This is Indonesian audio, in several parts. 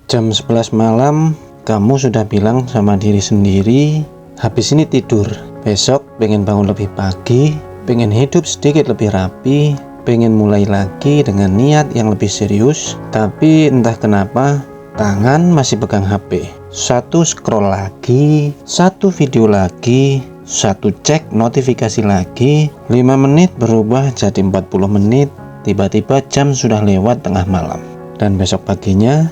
Jam 11 malam, kamu sudah bilang sama diri sendiri, habis ini tidur. Besok pengen bangun lebih pagi, pengen hidup sedikit lebih rapi, pengen mulai lagi dengan niat yang lebih serius. Tapi entah kenapa, tangan masih pegang HP. Satu scroll lagi, satu video lagi, satu cek notifikasi lagi. 5 menit berubah jadi 40 menit. Tiba-tiba jam sudah lewat tengah malam. Dan besok paginya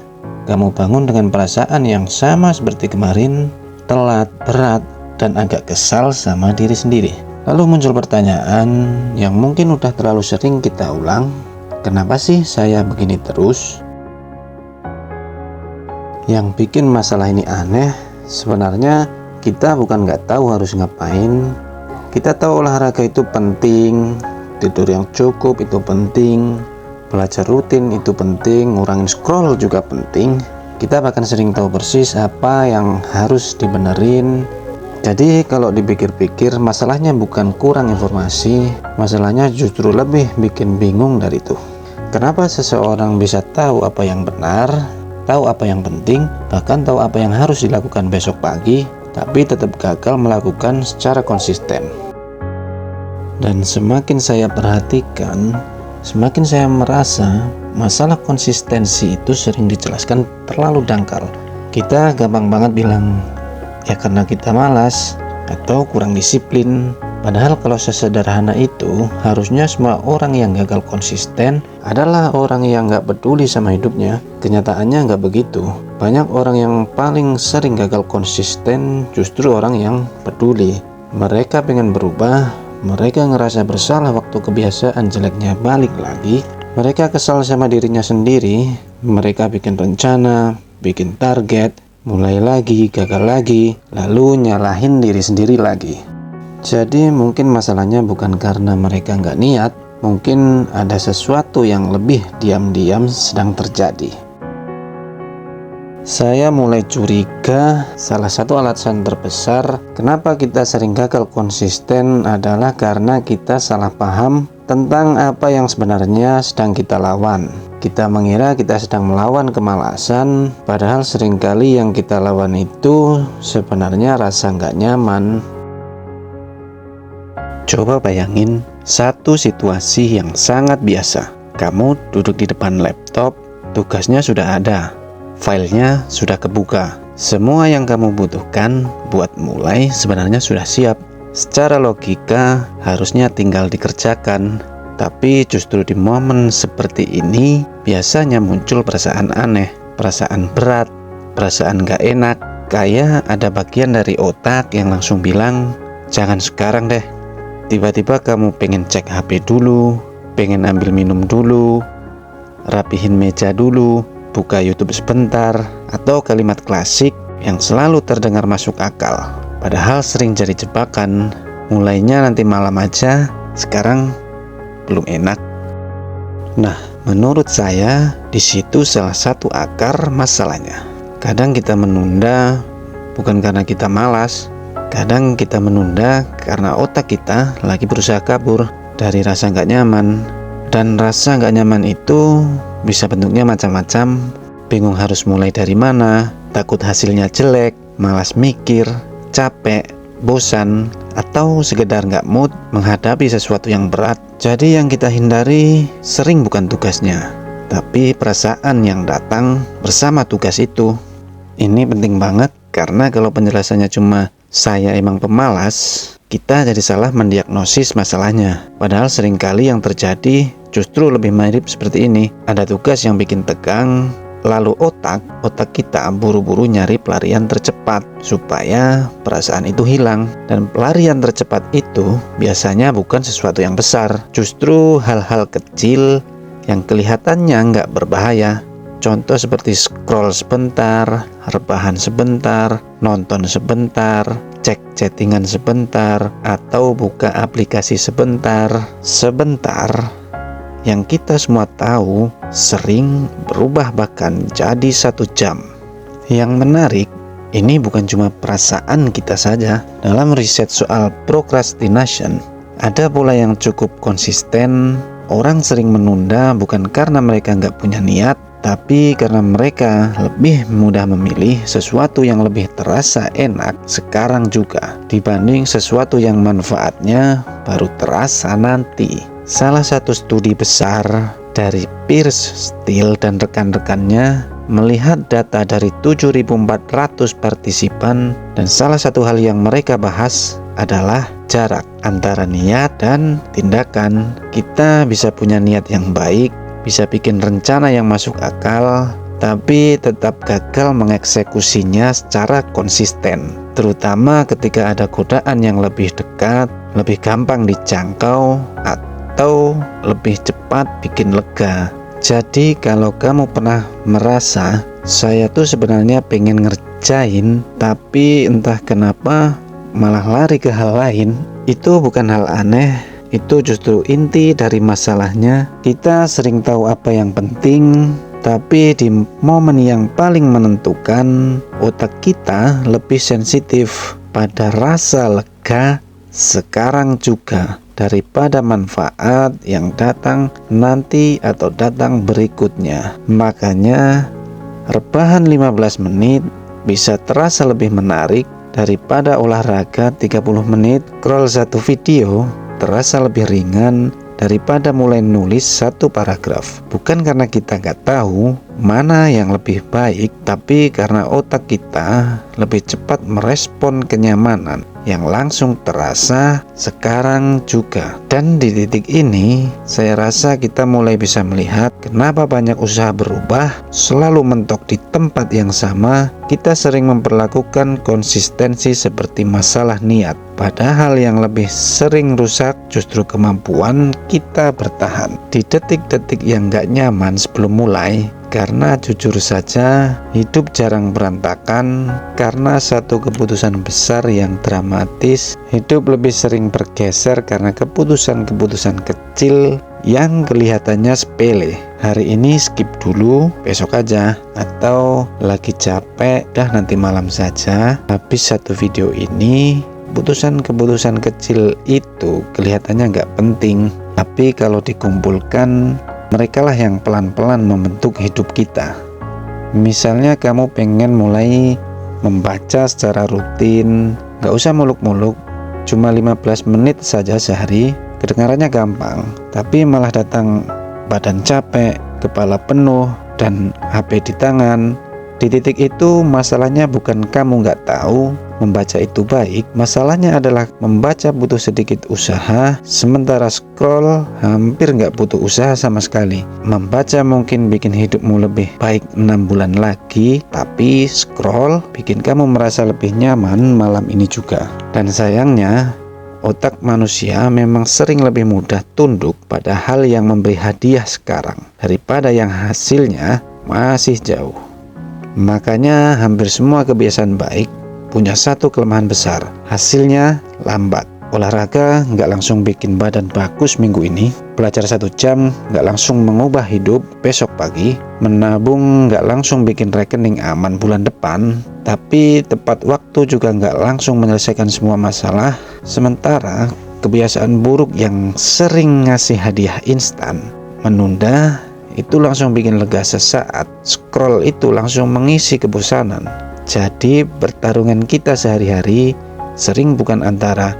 kamu bangun dengan perasaan yang sama seperti kemarin, telat, berat, dan agak kesal sama diri sendiri. Lalu muncul pertanyaan yang mungkin udah terlalu sering kita ulang, kenapa sih saya begini terus? Yang bikin masalah ini aneh, sebenarnya kita bukan nggak tahu harus ngapain. Kita tahu olahraga itu penting, tidur yang cukup itu penting, belajar rutin itu penting, ngurangin scroll juga penting. Kita bahkan sering tahu persis apa yang harus dibenerin. Jadi kalau dipikir-pikir, masalahnya bukan kurang informasi, masalahnya justru lebih bikin bingung dari itu. Kenapa seseorang bisa tahu apa yang benar, tahu apa yang penting, bahkan tahu apa yang harus dilakukan besok pagi, tapi tetap gagal melakukan secara konsisten? Dan semakin saya perhatikan, semakin saya merasa masalah konsistensi itu sering dijelaskan terlalu dangkal. Kita gampang banget bilang, ya karena kita malas atau kurang disiplin. Padahal kalau sesederhana itu, harusnya semua orang yang gagal konsisten adalah orang yang gak peduli sama hidupnya. Kenyataannya gak begitu. Banyak orang yang paling sering gagal konsisten justru orang yang peduli. Mereka pengen berubah, mereka ngerasa bersalah waktu kebiasaan jeleknya balik lagi. Mereka kesal sama dirinya sendiri. Mereka bikin rencana, bikin target, mulai lagi, gagal lagi, lalu nyalahin diri sendiri lagi. Jadi mungkin masalahnya bukan karena mereka nggak niat, mungkin ada sesuatu yang lebih diam-diam sedang terjadi. Saya mulai curiga salah satu alasan terbesar kenapa kita sering gagal konsisten adalah karena kita salah paham tentang apa yang sebenarnya sedang kita lawan. Kita mengira kita sedang melawan kemalasan, padahal seringkali yang kita lawan itu sebenarnya rasa nggak nyaman. Coba bayangin satu situasi yang sangat biasa. Kamu duduk di depan laptop, tugasnya sudah ada, filenya sudah kebuka. Semua yang kamu butuhkan buat mulai sebenarnya sudah siap. Secara logika harusnya tinggal dikerjakan. Tapi justru di momen seperti ini biasanya muncul perasaan aneh, perasaan berat, perasaan gak enak. Kayak ada bagian dari otak yang langsung bilang, jangan sekarang deh. Tiba-tiba kamu pengen cek HP dulu, pengen ambil minum dulu, rapihin meja dulu, buka YouTube sebentar, atau kalimat klasik yang selalu terdengar masuk akal. Padahal sering jadi jebakan, mulainya nanti malam aja, sekarang belum enak. Nah, menurut saya di situ salah satu akar masalahnya. Kadang kita menunda bukan karena kita malas, kadang kita menunda karena otak kita lagi berusaha kabur dari rasa nggak nyaman. Dan rasa nggak nyaman itu bisa bentuknya macam-macam. Bingung harus mulai dari mana, takut hasilnya jelek, malas mikir, capek, bosan, atau sekedar nggak mood menghadapi sesuatu yang berat. Jadi yang kita hindari sering bukan tugasnya, tapi perasaan yang datang bersama tugas itu. Ini penting banget karena kalau penjelasannya cuma saya emang pemalas, kita jadi salah mendiagnosis masalahnya. Padahal seringkali yang terjadi justru lebih mirip seperti ini. Ada tugas yang bikin tegang, lalu otak kita buru-buru nyari pelarian tercepat supaya perasaan itu hilang. Dan pelarian tercepat itu biasanya bukan sesuatu yang besar, justru hal-hal kecil yang kelihatannya nggak berbahaya. Contoh seperti scroll sebentar, rebahan sebentar, nonton sebentar, cek chattingan sebentar, atau buka aplikasi sebentar. Sebentar yang kita semua tahu sering berubah bahkan jadi 1 jam. Yang menarik, ini bukan cuma perasaan kita saja. Dalam riset soal procrastination, ada pola yang cukup konsisten. Orang sering menunda bukan karena mereka nggak punya niat, Tapi karena mereka lebih mudah memilih sesuatu yang lebih terasa enak sekarang juga dibanding sesuatu yang manfaatnya baru terasa nanti. Salah satu studi besar dari Pierce, Steele dan rekan-rekannya melihat data dari 7.400 partisipan, dan salah satu hal yang mereka bahas adalah jarak antara niat dan tindakan. Kita bisa punya niat yang baik, bisa bikin rencana yang masuk akal, tapi tetap gagal mengeksekusinya secara konsisten, terutama ketika ada godaan yang lebih dekat, lebih gampang dijangkau, atau lebih cepat bikin lega. Jadi kalau kamu pernah merasa saya tuh sebenarnya pengen ngerjain tapi entah kenapa malah lari ke hal lain, itu bukan hal aneh. Itu justru inti dari masalahnya. Kita sering tahu apa yang penting, tapi di momen yang paling menentukan otak kita lebih sensitif pada rasa lega sekarang juga daripada manfaat yang datang nanti atau datang berikutnya. Makanya rebahan 15 menit bisa terasa lebih menarik daripada olahraga 30 menit. Scroll satu video terasa lebih ringan daripada mulai nulis satu paragraf. Bukan karena kita nggak tahu mana yang lebih baik, tapi karena otak kita lebih cepat merespon kenyamanan yang langsung terasa sekarang juga. Dan di titik ini saya rasa kita mulai bisa melihat kenapa banyak usaha berubah selalu mentok di tempat yang sama. Kita sering memperlakukan konsistensi seperti masalah niat, padahal yang lebih sering rusak justru kemampuan kita bertahan di detik-detik yang gak nyaman sebelum mulai. Karena jujur saja hidup jarang berantakan karena satu keputusan besar yang dramatis. Hidup lebih sering bergeser karena keputusan-keputusan kecil yang kelihatannya sepele. Hari ini skip dulu, besok aja, atau lagi capek, dah nanti malam saja. Habis satu video ini, keputusan-keputusan kecil itu kelihatannya nggak penting, tapi kalau dikumpulkan, mereka lah yang pelan-pelan membentuk hidup kita. Misalnya kamu pengen mulai membaca secara rutin, nggak usah muluk-muluk, cuma 15 menit saja sehari. Kedengarannya gampang, tapi malah datang badan capek, kepala penuh, dan HP di tangan. Di titik itu masalahnya bukan kamu nggak tahu membaca itu baik, masalahnya adalah membaca butuh sedikit usaha, sementara scroll hampir nggak butuh usaha sama sekali. Membaca mungkin bikin hidupmu lebih baik 6 bulan lagi, tapi scroll bikin kamu merasa lebih nyaman malam ini juga. Dan sayangnya otak manusia memang sering lebih mudah tunduk pada hal yang memberi hadiah sekarang daripada yang hasilnya masih jauh. Makanya hampir semua kebiasaan baik punya satu kelemahan besar, hasilnya lambat. Olahraga nggak langsung bikin badan bagus minggu ini, belajar 1 jam nggak langsung mengubah hidup besok pagi, menabung nggak langsung bikin rekening aman bulan depan, tapi tepat waktu juga nggak langsung menyelesaikan semua masalah. Sementara kebiasaan buruk yang sering ngasih hadiah instan, menunda, itu langsung bikin lega sesaat. Scroll itu langsung mengisi kebosanan. Jadi pertarungan kita sehari-hari sering bukan antara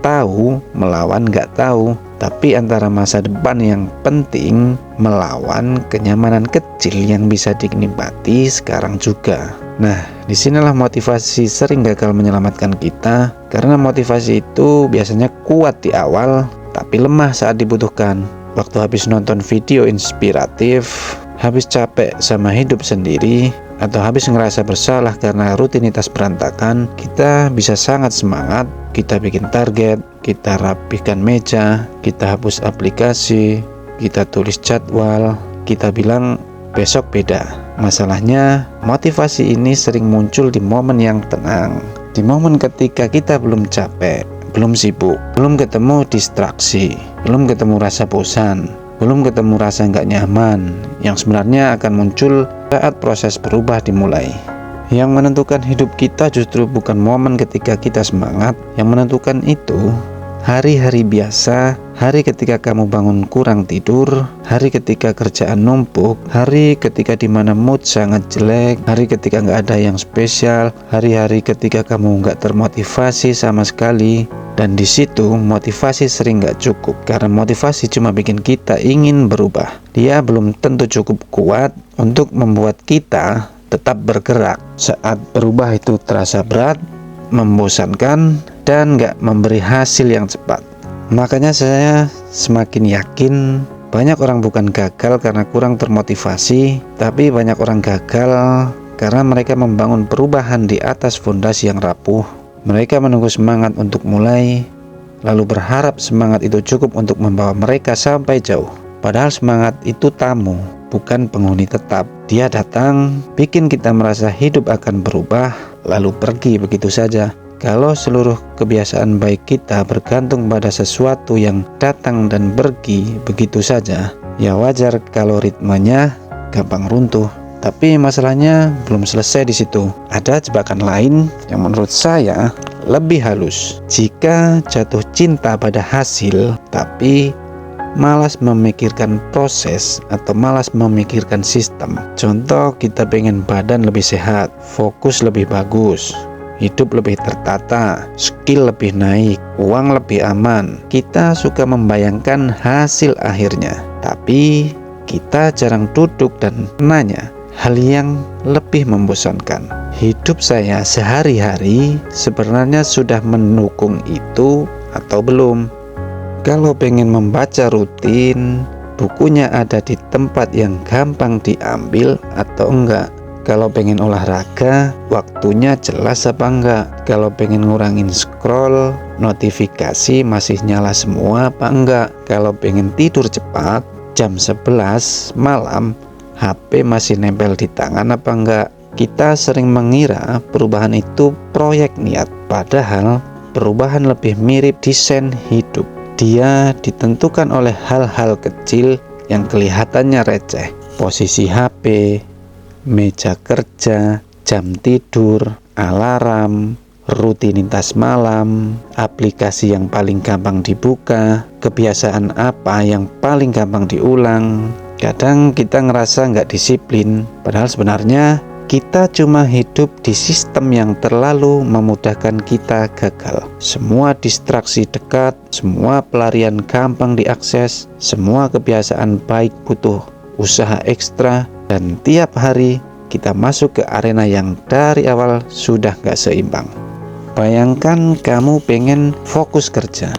tahu melawan nggak tahu, tapi antara masa depan yang penting melawan kenyamanan kecil yang bisa dinikmati sekarang juga. Nah, disinilah motivasi sering gagal menyelamatkan kita, karena motivasi itu biasanya kuat di awal tapi lemah saat dibutuhkan. Waktu habis nonton video inspiratif, habis capek sama hidup sendiri, atau habis ngerasa bersalah karena rutinitas berantakan, kita bisa sangat semangat. Kita bikin target, kita rapihkan meja, kita hapus aplikasi, kita tulis jadwal, kita bilang besok beda. Masalahnya, motivasi ini sering muncul di momen yang tenang, di momen ketika kita belum capek, belum sibuk, belum ketemu distraksi, belum ketemu rasa bosan, belum ketemu rasa nggak nyaman yang sebenarnya akan muncul saat proses berubah dimulai. Yang menentukan hidup kita justru bukan momen ketika kita semangat. Yang menentukan itu Hari-hari biasa, hari ketika kamu bangun kurang tidur, hari ketika kerjaan numpuk, hari ketika dimana mood sangat jelek, hari ketika nggak ada yang spesial, hari-hari ketika kamu nggak termotivasi sama sekali. Dan di situ motivasi sering nggak cukup, karena motivasi cuma bikin kita ingin berubah. Dia belum tentu cukup kuat untuk membuat kita tetap bergerak. Saat berubah itu terasa berat, membosankan, dan gak memberi hasil yang cepat. Makanya saya semakin yakin banyak orang bukan gagal karena kurang termotivasi, tapi banyak orang gagal karena mereka membangun perubahan di atas fondasi yang rapuh. Mereka menunggu semangat untuk mulai, lalu berharap semangat itu cukup untuk membawa mereka sampai jauh. Padahal semangat itu tamu, bukan penghuni tetap. Dia datang, bikin kita merasa hidup akan berubah, lalu pergi begitu saja. Kalau seluruh kebiasaan baik kita bergantung pada sesuatu yang datang dan pergi begitu saja, ya wajar kalau ritmenya gampang runtuh. Tapi masalahnya belum selesai di situ. Ada jebakan lain yang menurut saya lebih halus. Jika jatuh cinta pada hasil, tapi malas memikirkan proses atau malas memikirkan sistem. Contoh, kita pengen badan lebih sehat, fokus lebih bagus, hidup lebih tertata, skill lebih naik, uang lebih aman. Kita suka membayangkan hasil akhirnya, tapi kita jarang duduk dan nanya hal yang lebih membosankan. Hidup saya sehari-hari sebenarnya sudah mendukung itu atau belum? Kalau pengen membaca rutin, bukunya ada di tempat yang gampang diambil atau enggak? Kalau pengen olahraga, waktunya jelas apa enggak? Kalau pengen ngurangin scroll, notifikasi masih nyala semua apa enggak? Kalau pengen tidur cepat, jam 11 malam, HP masih nempel di tangan apa enggak? Kita sering mengira perubahan itu proyek niat, padahal perubahan lebih mirip desain hidup. Dia ditentukan oleh hal-hal kecil yang kelihatannya receh. Posisi HP, meja kerja, jam tidur, alarm, rutinitas malam, aplikasi yang paling gampang dibuka, kebiasaan apa yang paling gampang diulang. Kadang kita ngerasa nggak disiplin, padahal sebenarnya kita cuma hidup di sistem yang terlalu memudahkan kita gagal. Semua distraksi dekat, semua pelarian gampang diakses, semua kebiasaan baik butuh usaha ekstra, dan tiap hari kita masuk ke arena yang dari awal sudah gak seimbang. Bayangkan kamu pengen fokus kerja,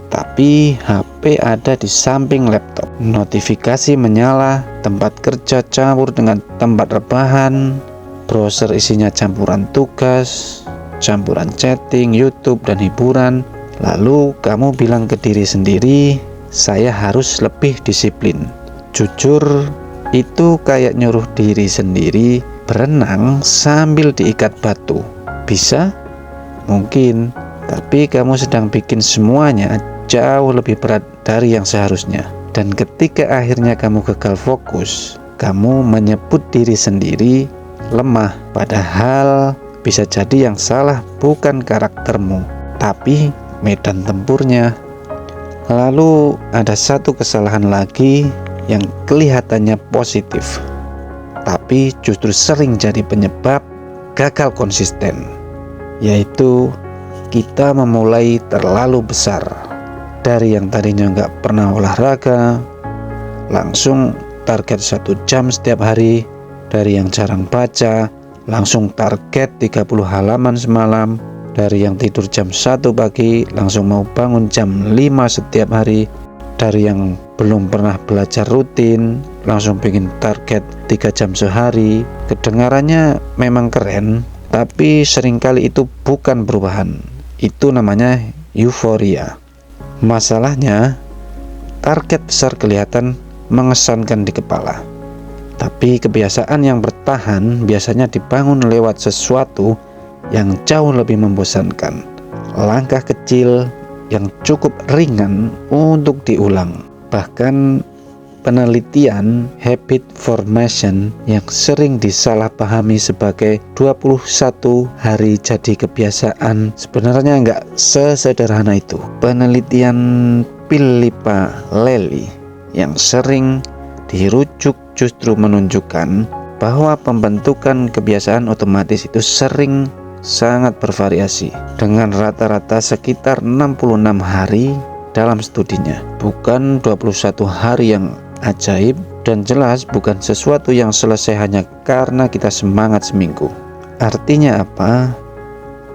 tapi HP ada di samping laptop. Notifikasi menyala, tempat kerja campur dengan tempat rebahan, browser isinya campuran tugas, campuran chatting, YouTube, dan hiburan. Lalu kamu bilang ke diri sendiri, saya harus lebih disiplin. Jujur, itu kayak nyuruh diri sendiri berenang sambil diikat batu. Bisa? Mungkin, tapi kamu sedang bikin semuanya jauh lebih berat dari yang seharusnya. Dan ketika akhirnya kamu gagal fokus, kamu menyebut diri sendiri lemah, padahal bisa jadi yang salah bukan karaktermu, tapi medan tempurnya. Lalu ada satu kesalahan lagi yang kelihatannya positif, tapi justru sering jadi penyebab gagal konsisten, yaitu kita memulai terlalu besar. Dari yang tadinya nggak pernah olahraga, langsung target 1 jam setiap hari. Dari yang jarang baca, langsung target 30 halaman semalam. Dari yang tidur jam 1 pagi, langsung mau bangun jam 5 setiap hari. Dari yang belum pernah belajar rutin, langsung bikin target 3 jam sehari. Kedengarannya memang keren, tapi seringkali itu bukan perubahan. Itu namanya euforia. Masalahnya, target besar kelihatan mengesankan di kepala, tapi kebiasaan yang bertahan biasanya dibangun lewat sesuatu yang jauh lebih membosankan. Langkah kecil yang cukup ringan untuk diulang. Bahkan penelitian habit formation yang sering disalahpahami sebagai 21 hari jadi kebiasaan sebenarnya nggak sesederhana itu. Penelitian Philippa Lely yang sering dirujuk justru menunjukkan bahwa pembentukan kebiasaan otomatis itu sering sangat bervariasi dengan rata-rata sekitar 66 hari dalam studinya. Bukan 21 hari yang ajaib, dan jelas bukan sesuatu yang selesai hanya karena kita semangat seminggu. Artinya apa?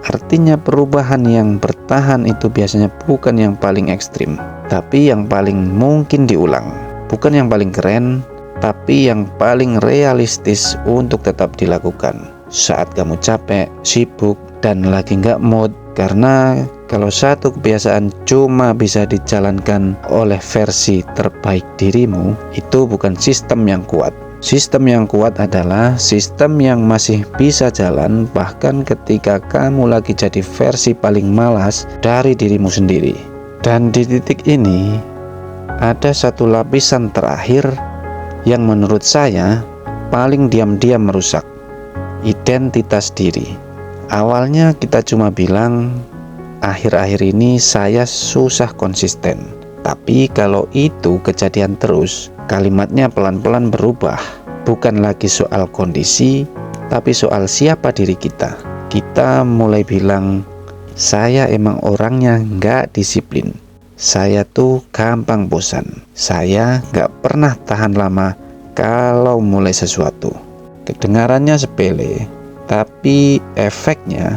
Artinya perubahan yang bertahan itu biasanya bukan yang paling ekstrim, tapi yang paling mungkin diulang. Bukan yang paling keren, tapi yang paling realistis untuk tetap dilakukan saat kamu capek, sibuk, dan lagi nggak mood. Karena kalau satu kebiasaan cuma bisa dijalankan oleh versi terbaik dirimu, itu bukan sistem yang kuat. Sistem yang kuat adalah sistem yang masih bisa jalan bahkan ketika kamu lagi jadi versi paling malas dari dirimu sendiri. Dan di titik ini ada satu lapisan terakhir yang menurut saya paling diam-diam merusak identitas diri. Awalnya kita cuma bilang, akhir-akhir ini saya susah konsisten. Tapi kalau itu kejadian terus, kalimatnya pelan-pelan berubah. Bukan lagi soal kondisi, tapi soal siapa diri kita. Kita mulai bilang, saya emang orangnya nggak disiplin. Saya tuh gampang bosan. Saya nggak pernah tahan lama kalau mulai sesuatu. Kedengarannya sepele, tapi efeknya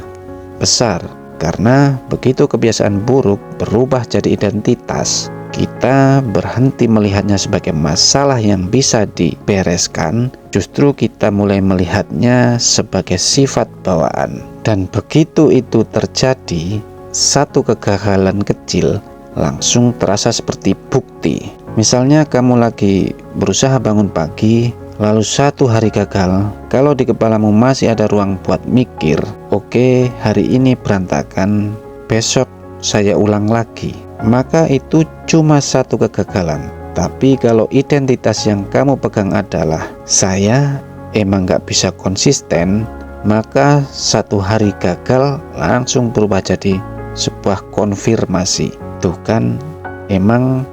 besar. Karena begitu kebiasaan buruk berubah jadi identitas, kita berhenti melihatnya sebagai masalah yang bisa dibereskan, justru kita mulai melihatnya sebagai sifat bawaan. Dan begitu itu terjadi, satu kegagalan kecil langsung terasa seperti bukti. Misalnya kamu lagi berusaha bangun pagi, lalu satu hari gagal. Kalau di kepalamu masih ada ruang buat mikir, oke, hari ini berantakan, besok saya ulang lagi, maka itu cuma satu kegagalan. Tapi kalau identitas yang kamu pegang adalah saya emang gak bisa konsisten, maka satu hari gagal langsung berubah jadi sebuah konfirmasi. Tuh kan, emang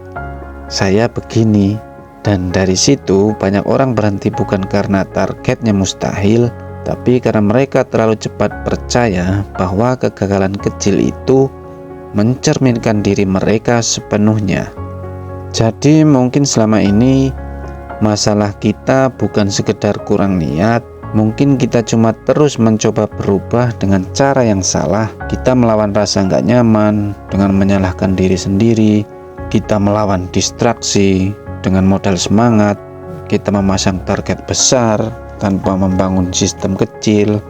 saya begini. Dan dari situ banyak orang berhenti bukan karena targetnya mustahil, tapi karena mereka terlalu cepat percaya bahwa kegagalan kecil itu mencerminkan diri mereka sepenuhnya. Jadi mungkin selama ini masalah kita bukan sekedar kurang niat, mungkin kita cuma terus mencoba berubah dengan cara yang salah. Kita melawan rasa nggak nyaman dengan menyalahkan diri sendiri, kita melawan distraksi dengan modal semangat, kita memasang target besar tanpa membangun sistem kecil.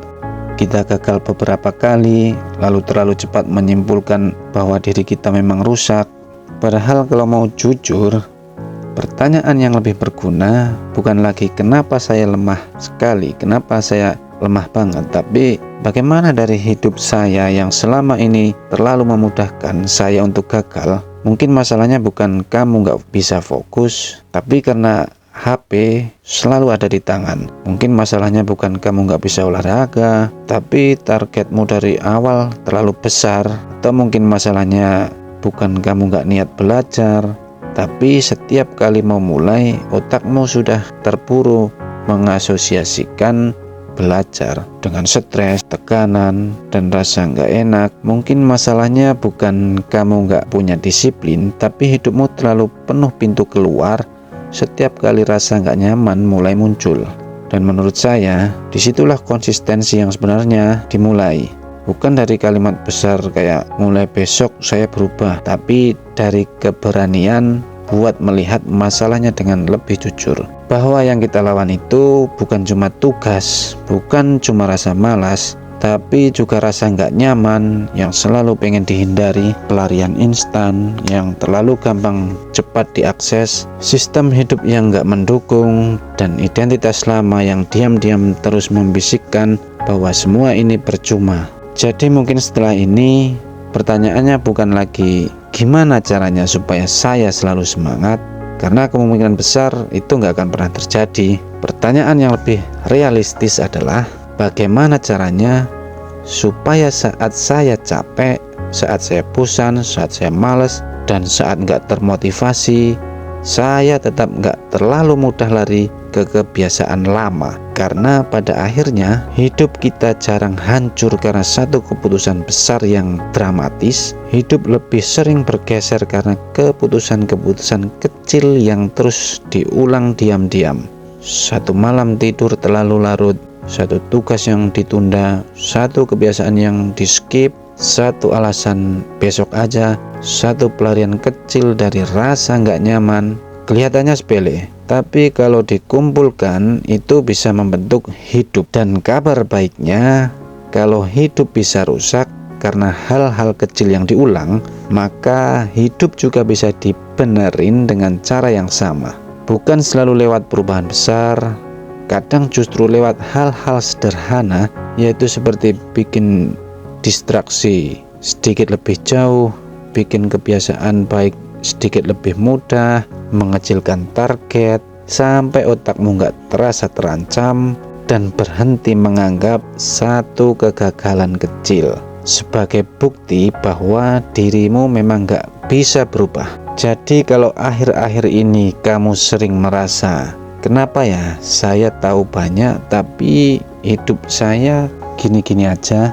Kita gagal beberapa kali, lalu terlalu cepat menyimpulkan bahwa diri kita memang rusak. Padahal kalau mau jujur, pertanyaan yang lebih berguna bukan lagi kenapa saya lemah sekali, kenapa saya lemah banget, tapi bagaimana dari hidup saya yang selama ini terlalu memudahkan saya untuk gagal. Mungkin masalahnya bukan kamu nggak bisa fokus, tapi karena HP selalu ada di tangan. Mungkin masalahnya bukan kamu nggak bisa olahraga, tapi targetmu dari awal terlalu besar. Atau mungkin masalahnya bukan kamu nggak niat belajar, tapi setiap kali mau mulai, otakmu sudah terburu mengasosiasikan belajar dengan stres, tekanan, dan rasa nggak enak. Mungkin masalahnya bukan kamu nggak punya disiplin, tapi hidupmu terlalu penuh pintu keluar setiap kali rasa nggak nyaman mulai muncul. Dan menurut saya, disitulah konsistensi yang sebenarnya dimulai. Bukan dari kalimat besar kayak mulai besok saya berubah, tapi dari keberanian buat melihat masalahnya dengan lebih jujur. Bahwa yang kita lawan itu bukan cuma tugas, bukan cuma rasa malas, tapi juga rasa nggak nyaman yang selalu pengen dihindari, pelarian instan yang terlalu gampang cepat diakses, sistem hidup yang nggak mendukung, dan identitas lama yang diam-diam terus membisikkan bahwa semua ini percuma. Jadi mungkin setelah ini pertanyaannya bukan lagi gimana caranya supaya saya selalu semangat, karena kemungkinan besar itu nggak akan pernah terjadi. Pertanyaan yang lebih realistis adalah bagaimana caranya supaya saat saya capek, saat saya bosan, saat saya males, dan saat nggak termotivasi, saya tetap nggak terlalu mudah lari ke kebiasaan lama. Karena pada akhirnya hidup kita jarang hancur karena satu keputusan besar yang dramatis. Hidup lebih sering bergeser karena keputusan-keputusan kecil yang terus diulang diam-diam. Satu malam tidur terlalu larut, satu tugas yang ditunda, satu kebiasaan yang di skip, satu alasan besok aja, satu pelarian kecil dari rasa nggak nyaman. Kelihatannya sepele, tapi kalau dikumpulkan itu bisa membentuk hidup. Dan kabar baiknya, kalau hidup bisa rusak karena hal-hal kecil yang diulang, maka hidup juga bisa dibenerin dengan cara yang sama. Bukan selalu lewat perubahan besar, kadang justru lewat hal-hal sederhana, yaitu seperti bikin distraksi sedikit lebih jauh, bikin kebiasaan baik sedikit lebih mudah, mengecilkan target sampai otakmu nggak terasa terancam, dan berhenti menganggap satu kegagalan kecil sebagai bukti bahwa dirimu memang nggak bisa berubah. Jadi kalau akhir-akhir ini kamu sering merasa, kenapa ya saya tahu banyak tapi hidup saya gini-gini aja?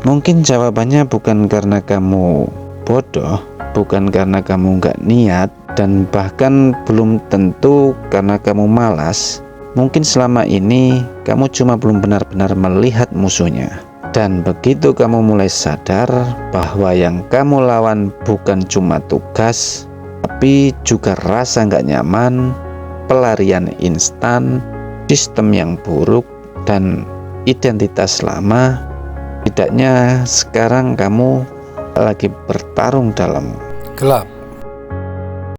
Mungkin jawabannya bukan karena kamu bodoh, bukan karena kamu nggak niat, dan bahkan belum tentu karena kamu malas. Mungkin selama ini kamu cuma belum benar-benar melihat musuhnya. Dan begitu kamu mulai sadar bahwa yang kamu lawan bukan cuma tugas, tapi juga rasa nggak nyaman, pelarian instan, sistem yang buruk, dan identitas lama, setidaknya sekarang kamu lagi bertarung dalam gelap.